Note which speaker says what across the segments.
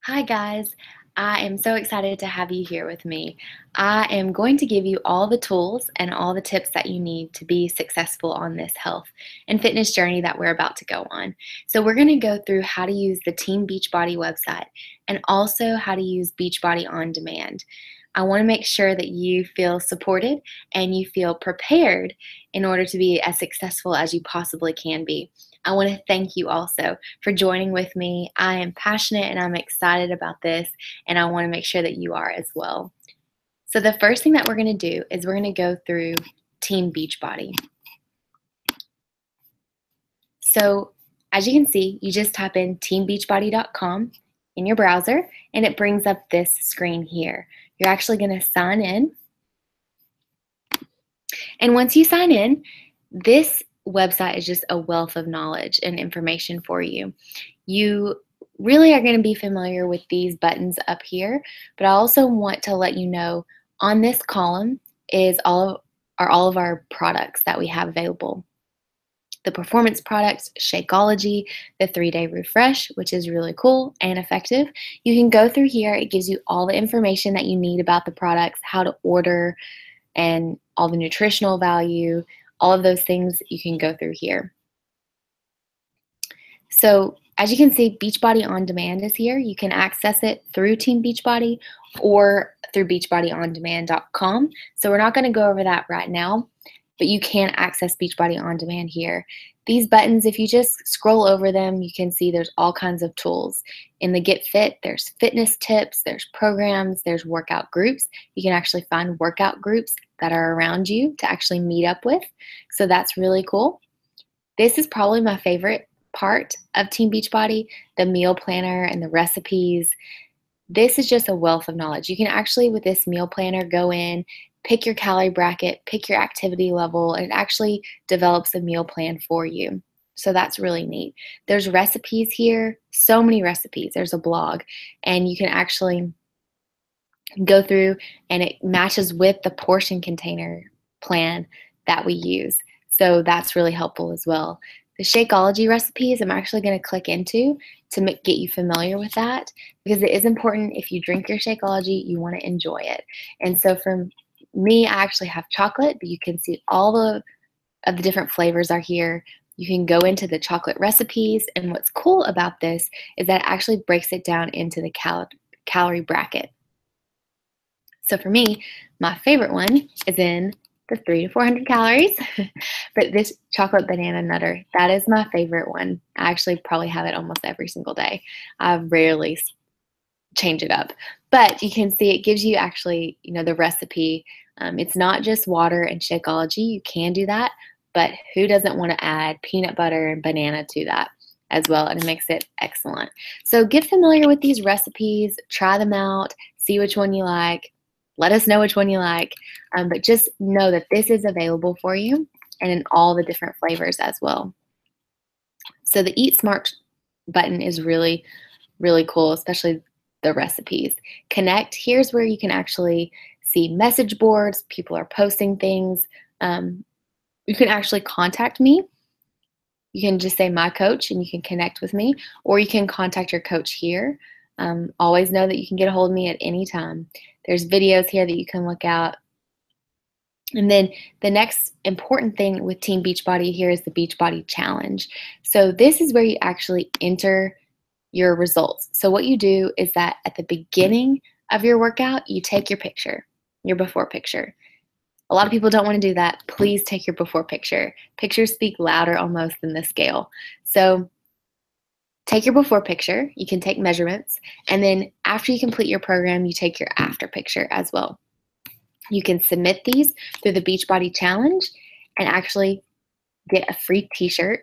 Speaker 1: Hi, guys. I am so excited to have you here with me. I am going to give you all the tools and all the tips that you need to be successful on this health and fitness journey that we're about to go on. So, we're going to go through how to use the Team Beachbody website and also how to use Beachbody on demand. I want to make sure that you feel supported and you feel prepared in order to be as successful as you possibly can be. I want to thank you also for joining with me. I am passionate and I'm excited about this, and I want to make sure that you are as well. So, the first thing that we're going to do is we're going to go through Team Beachbody. So, as you can see, you just type in teambeachbody.com in your browser, and it brings up this screen here. You're actually going to sign in. And once you sign in, this website is just a wealth of knowledge and information for you. You really are going to be familiar with these buttons up here, but I also want to let you know on this column is all of our products that we have available. The performance products, Shakeology, the 3-day refresh, which is really cool and effective. You can go through here. It gives you all the information that you need about the products, how to order, and all the nutritional value, all of those things you can go through here. So as you can see, Beachbody On Demand is here. You can access it through Team Beachbody or through beachbodyondemand.com. So we're not going to go over that right now, but you can access Beachbody On Demand here. These buttons, if you just scroll over them, you can see there's all kinds of tools. In the Get Fit, there's fitness tips, there's programs, there's workout groups. You can actually find workout groups that are around you to actually meet up with. So that's really cool. This is probably my favorite part of Team Beachbody, the meal planner and the recipes. This is just a wealth of knowledge. You can actually, with this meal planner, go in, pick your calorie bracket, pick your activity level, and it actually develops a meal plan for you. So that's really neat. There's recipes here, so many recipes. There's a blog, and you can actually go through and it matches with the portion container plan that we use. So that's really helpful as well. The Shakeology recipes, I'm actually going to click into to get you familiar with that, because it is important. If you drink your Shakeology, you want to enjoy it. And so for me, I actually have chocolate, but you can see all of the different flavors are here. You can go into the chocolate recipes, and what's cool about this is that it actually breaks it down into the calorie bracket. So for me, my favorite one is in the 300 to 400 calories, but this chocolate banana nutter, that is my favorite one. I actually probably have it almost every single day. I rarely change it up, but you can see it gives you actually, the recipe. It's not just water and Shakeology. You can do that, but who doesn't want to add peanut butter and banana to that as well, and it makes it excellent. So get familiar with these recipes, try them out, see which one you like. Let us know which one you like, but just know that this is available for you and in all the different flavors as well. So the Eat Smart button is really, really cool, especially the recipes. Connect, here's where you can actually see message boards. People are posting things. You can actually contact me. You can just say my coach and you can connect with me, or you can contact your coach here. Always know that you can get a hold of me at any time. There's videos here that you can look at. And then the next important thing with Team Beachbody here is the Beachbody Challenge. So this is where you actually enter your results. So what you do is that at the beginning of your workout, you take your picture, your before picture. A lot of people don't want to do that. Please take your before picture. Pictures speak louder almost than the scale. So take your before picture, you can take measurements, and then after you complete your program, you take your after picture as well. You can submit these through the Beachbody Challenge and actually get a free t-shirt.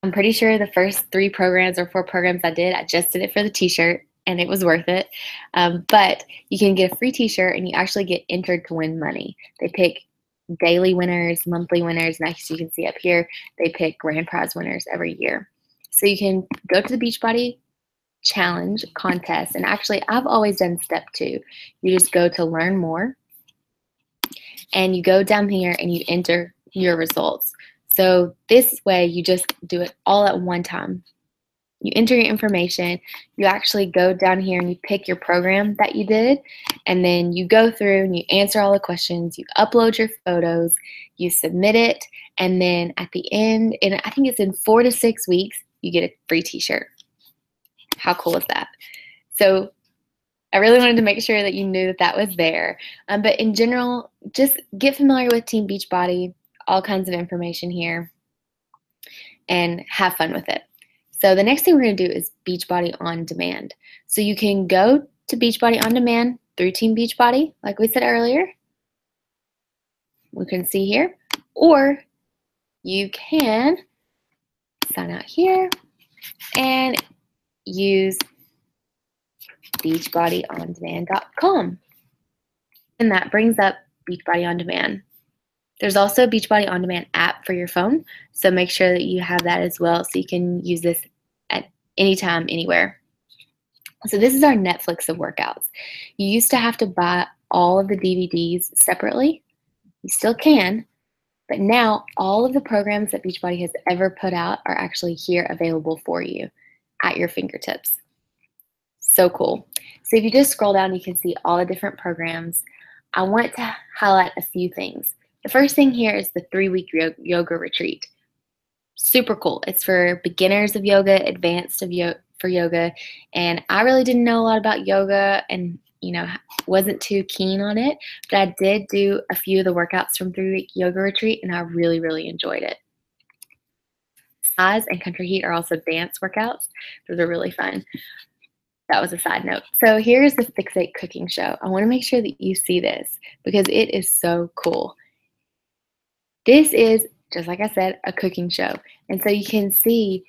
Speaker 1: I'm pretty sure the first 3 programs or 4 programs I just did it for the t-shirt, and it was worth it. But you can get a free t-shirt and you actually get entered to win money. They pick daily winners, monthly winners, and as you can see up here, they pick grand prize winners every year. So you can go to the Beachbody Challenge contest, and actually I've always done step 2. You just go to learn more, and you go down here and you enter your results. So this way you just do it all at one time. You enter your information, you actually go down here and you pick your program that you did, and then you go through and you answer all the questions, you upload your photos, you submit it, and then at the end, and I think it's in 4 to 6 weeks, you get a free t-shirt. How cool is that? So I really wanted to make sure that you knew that that was there. But in general, just get familiar with Team Beachbody, all kinds of information here, and have fun with it. So the next thing we're going to do is Beachbody On Demand. So you can go to Beachbody On Demand through Team Beachbody, like we said earlier. We can see here. Or you can sign out here and use beachbodyondemand.com. And that brings up Beachbody On Demand. There's also a Beachbody On Demand app for your phone, so make sure that you have that as well so you can use this at any time, anywhere. So this is our Netflix of workouts. You used to have to buy all of the DVDs separately. You still can, but now all of the programs that Beachbody has ever put out are actually here available for you at your fingertips. So cool. So if you just scroll down, you can see all the different programs. I want to highlight a few things. The first thing here is the 3-week yoga retreat. Super cool. It's for beginners of yoga, advanced for yoga, and I really didn't know a lot about yoga and wasn't too keen on it, but I did do a few of the workouts from 3-week yoga retreat, and I really, really enjoyed it. Size and Country Heat are also dance workouts. Those are really fun. That was a side note. So here's the Fixate cooking show. I want to make sure that you see this because it is so cool. This is, just like I said, a cooking show. And so you can see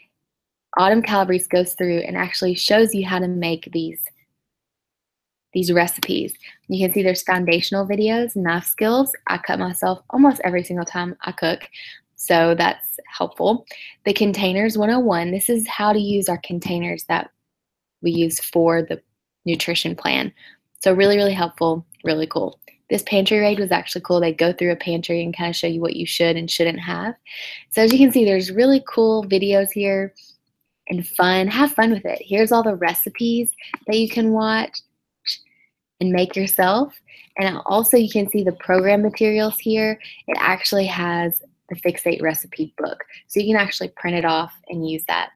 Speaker 1: Autumn Calabrese goes through and actually shows you how to make these recipes. You can see there's foundational videos, knife skills. I cut myself almost every single time I cook, so that's helpful. The Containers 101, this is how to use our containers that we use for the nutrition plan. So really, really helpful, really cool. This pantry raid was actually cool. They go through a pantry and kind of show you what you should and shouldn't have. So as you can see, there's really cool videos here and fun. Have fun with it. Here's all the recipes that you can watch and make yourself. And also you can see the program materials here. It actually has the Fixate recipe book. So you can actually print it off and use that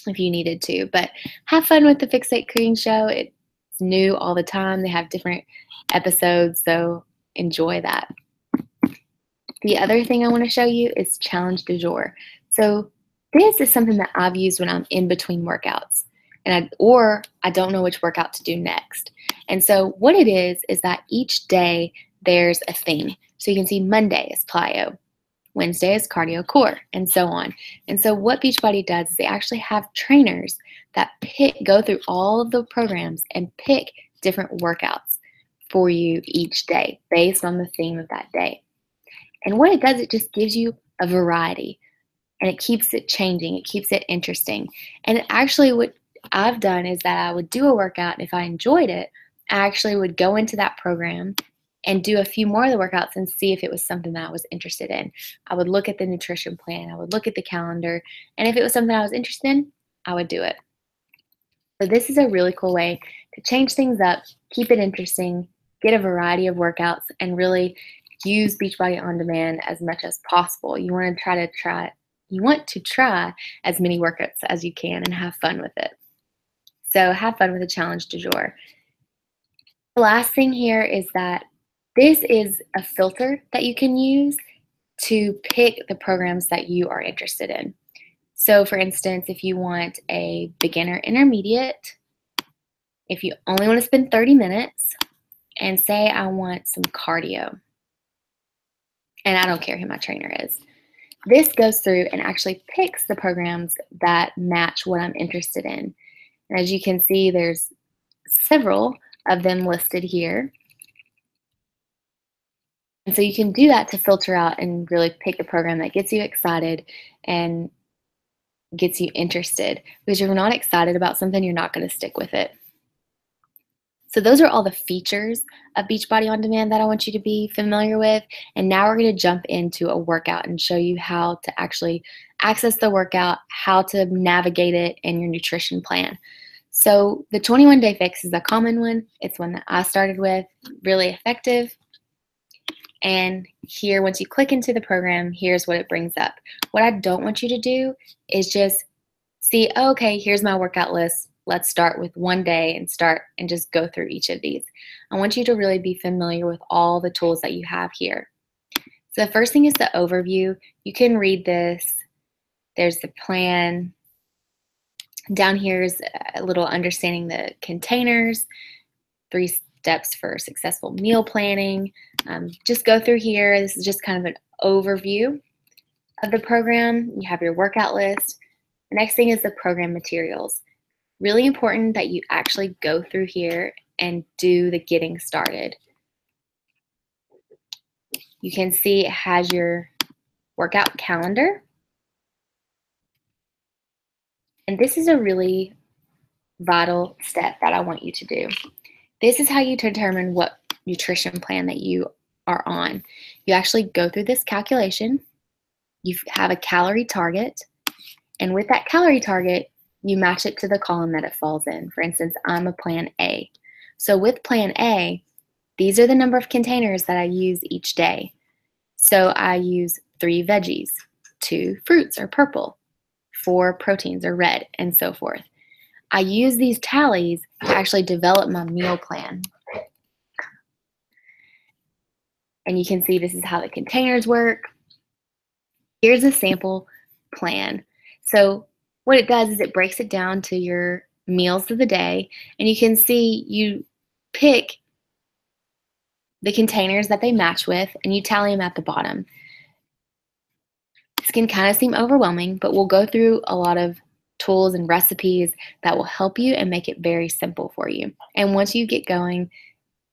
Speaker 1: if you needed to. But have fun with the Fixate cooking show. It's new all the time. They have different episodes, so enjoy that. The other thing I want to show you is Challenge du Jour. So this is something that I've used when I'm in between workouts or I don't know which workout to do next. And so what it is that each day there's a theme. So you can see Monday is plyo, Wednesday is cardio core, and so on. And so what Beachbody does is they actually have trainers that go through all of the programs and pick different workouts for you each day based on the theme of that day. And what it does, it just gives you a variety and it keeps it changing. It keeps it interesting. And actually what I've done is that I would do a workout, and if I enjoyed it, I actually would go into that program and do a few more of the workouts and see if it was something that I was interested in. I would look at the nutrition plan, I would look at the calendar, and if it was something I was interested in, I would do it. So this is a really cool way to change things up, keep it interesting, get a variety of workouts, and really use Beachbody On Demand as much as possible. You want to try as many workouts as you can and have fun with it. So have fun with the Challenge du Jour. The last thing here is that this is a filter that you can use to pick the programs that you are interested in. So for instance, if you want a beginner intermediate, if you only want to spend 30 minutes, and say I want some cardio, and I don't care who my trainer is, this goes through and actually picks the programs that match what I'm interested in. And as you can see, there's several of them listed here. And so you can do that to filter out and really pick a program that gets you excited and gets you interested. Because if you're not excited about something, you're not going to stick with it. So those are all the features of Beachbody On Demand that I want you to be familiar with. And now we're going to jump into a workout and show you how to actually access the workout, how to navigate it in your nutrition plan. So the 21-day fix is a common one. It's one that I started with, really effective. And here, once you click into the program, here's what it brings up. What I don't want you to do is just see, oh, okay, here's my workout list. Let's start with one day and just go through each of these. I want you to really be familiar with all the tools that you have here. So the first thing is the overview. You can read this. There's the plan. Down here is a little understanding the containers, 3 steps for successful meal planning. Just go through here. This is just kind of an overview of the program. You have your workout list. The next thing is the program materials. Really important that you actually go through here and do the getting started. You can see it has your workout calendar. And this is a really vital step that I want you to do. This is how you determine what nutrition plan that you are on. You actually go through this calculation. You have a calorie target. And with that calorie target, you match it to the column that it falls in. For instance, I'm a plan A. So with plan A, these are the number of containers that I use each day. So I use 3 veggies, 2 fruits or purple, 4 proteins or red, and so forth. I use these tallies to actually develop my meal plan. And you can see this is how the containers work. Here's a sample plan. So what it does is it breaks it down to your meals of the day, and you can see you pick the containers that they match with, and you tally them at the bottom. This can kind of seem overwhelming, but we'll go through a lot of tools and recipes that will help you and make it very simple for you. And once you get going,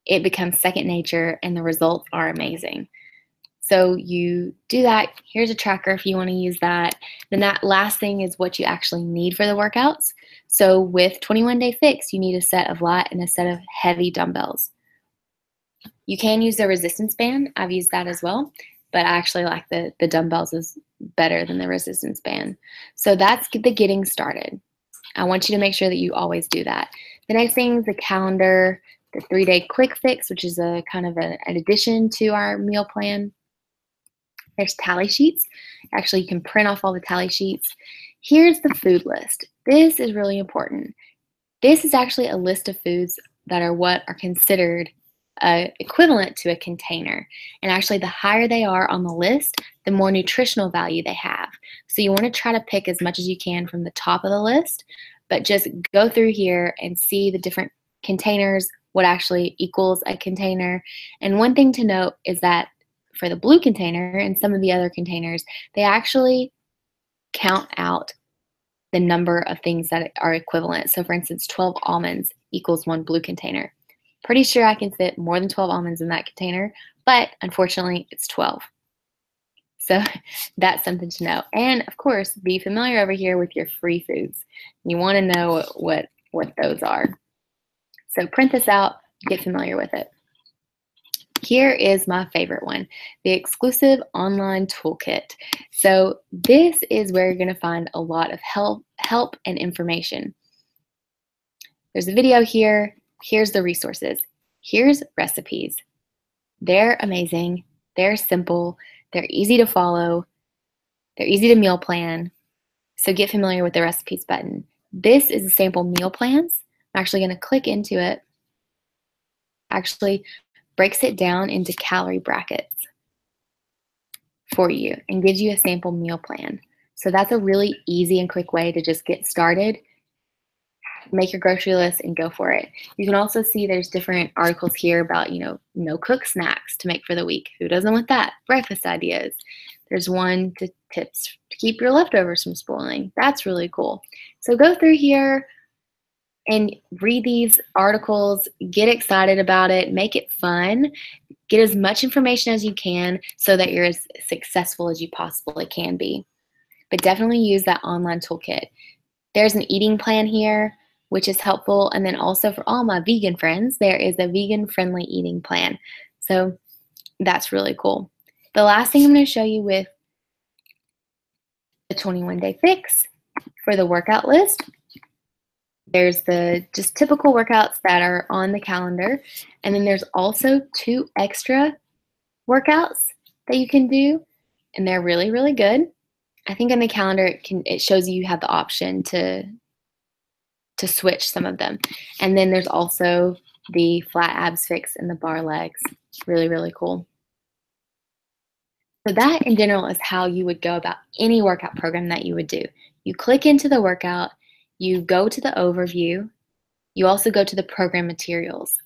Speaker 1: it becomes second nature, and the results are amazing. So you do that. Here's a tracker if you want to use that. Then that last thing is what you actually need for the workouts. So with 21-day fix, you need a set of light and a set of heavy dumbbells. You can use the resistance band. I've used that as well, but I actually like the dumbbells is better than the resistance band. So that's the getting started. I want you to make sure that you always do that. The next thing is the calendar, the 3-day quick fix, which is a kind of an addition to our meal plan. There's tally sheets. Actually, you can print off all the tally sheets. Here's the food list. This is really important. This is actually a list of foods that are what are considered equivalent to a container. And actually, the higher they are on the list, the more nutritional value they have. So you want to try to pick as much as you can from the top of the list, but just go through here and see the different containers, what actually equals a container. And one thing to note is that for the blue container and some of the other containers, they actually count out the number of things that are equivalent. So for instance, 12 almonds equals 1 blue container. Pretty sure I can fit more than 12 almonds in that container, but unfortunately it's 12. So that's something to know. And of course, be familiar over here with your free foods. You want to know what those are. So print this out, get familiar with it. Here is my favorite one, the exclusive online toolkit. So this is where you're going to find a lot of help and information. There's a video here. Here's the resources. Here's recipes. They're amazing. They're simple. They're easy to follow. They're easy to meal plan. So get familiar with the recipes button. This is a sample meal plans. I'm actually going to click into it. Actually breaks it down into calorie brackets for you and gives you a sample meal plan. So that's a really easy and quick way to just get started. Make your grocery list and go for it. You can also see there's different articles here about, no cook snacks to make for the week. Who doesn't want that? Breakfast ideas. There's one to tips to keep your leftovers from spoiling. That's really cool. So go through here and read these articles, get excited about it, make it fun, get as much information as you can so that you're as successful as you possibly can be. But definitely use that online toolkit. There's an eating plan here. which is helpful. And then also for all my vegan friends, there is a vegan-friendly eating plan. So that's really cool. The last thing I'm going to show you with the 21-day fix for the workout list, there's the just typical workouts that are on the calendar, and then there's also 2 extra workouts that you can do, and they're really, really good. I think on the calendar it shows you have the option to switch some of them. And then there's also the flat abs fix and the bar legs. Really, really cool. So that in general is how you would go about any workout program that you would do. You click into the workout, you go to the overview, you also go to the program materials.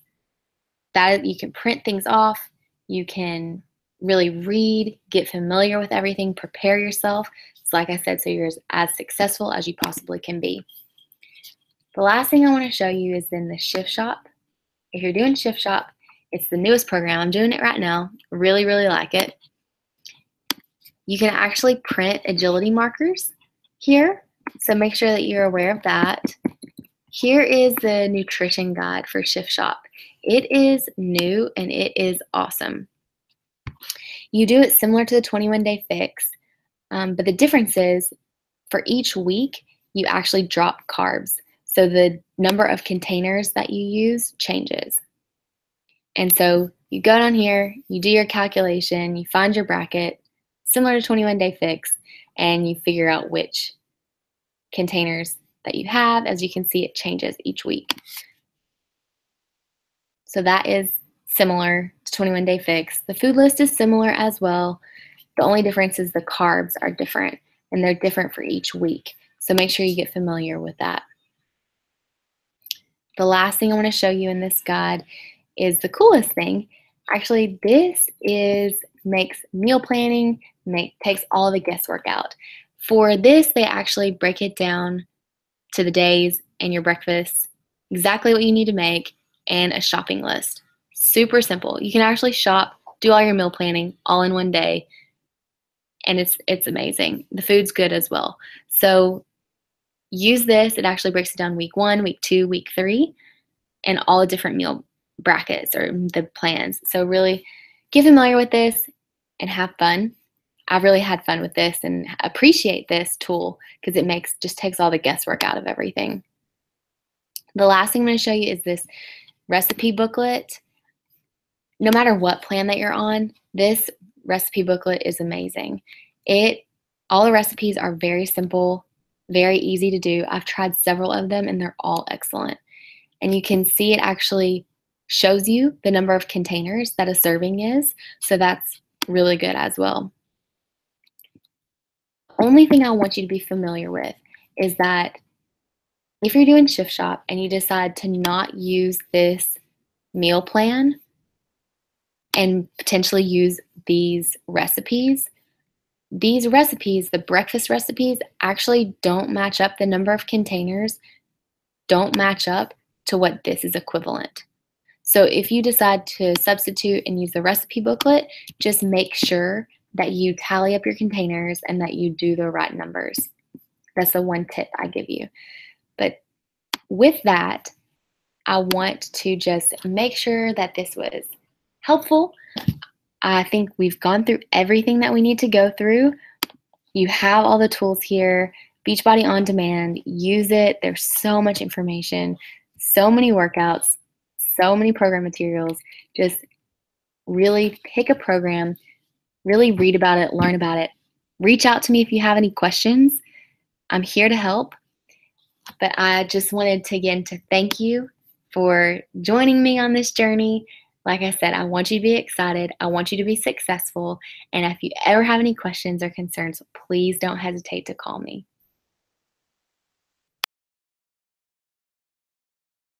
Speaker 1: That you can print things off, you can really read, get familiar with everything, prepare yourself. So like I said, so you're as successful as you possibly can be. The last thing I want to show you is in the Shift Shop. If you're doing Shift Shop, it's the newest program. I'm doing it right now. Really, really like it. You can actually print agility markers here, so make sure that you're aware of that. Here is the nutrition guide for Shift Shop. It is new and it is awesome. You do it similar to the 21-day fix, but the difference is for each week, you actually drop carbs. So the number of containers that you use changes. And so you go down here, you do your calculation, you find your bracket, similar to 21-day fix, and you figure out which containers that you have. As you can see, it changes each week. So that is similar to 21-day fix. The food list is similar as well. The only difference is the carbs are different, and they're different for each week. So make sure you get familiar with that. The last thing I want to show you in this guide is the coolest thing. Actually, this makes meal planning, takes all the guesswork out. For this, they actually break it down to the days and your breakfast, exactly what you need to make, and a shopping list. Super simple. You can actually shop, do all your meal planning all in one day, and it's amazing. The food's good as well. So use this. It actually breaks it down week 1, week 2, week 3, and all the different meal brackets or the plans. So really get familiar with this and have fun. I've really had fun with this and appreciate this tool because it just takes all the guesswork out of everything. The last thing I'm going to show you is this recipe booklet. No matter what plan that you're on, this recipe booklet is amazing. All the recipes are very simple, very easy to do. I've tried several of them and they're all excellent. And you can see it actually shows you the number of containers that a serving is, so that's really good as well. Only thing I want you to be familiar with is that if you're doing Shift Shop and you decide to not use this meal plan and potentially use these recipes, the breakfast recipes, actually don't match up. The number of containers don't match up to what this is equivalent. So if you decide to substitute and use the recipe booklet, just make sure that you tally up your containers and that you do the right numbers. That's the one tip I give you. But with that, I want to just make sure that this was helpful. I think we've gone through everything that we need to go through. You have all the tools here. Beachbody On Demand, use it. There's so much information, so many workouts, so many program materials. Just really pick a program, really read about it, learn about it. Reach out to me if you have any questions. I'm here to help. But I just wanted to, again, to thank you for joining me on this journey. Like I said, I want you to be excited. I want you to be successful. And if you ever have any questions or concerns, please don't hesitate to call me.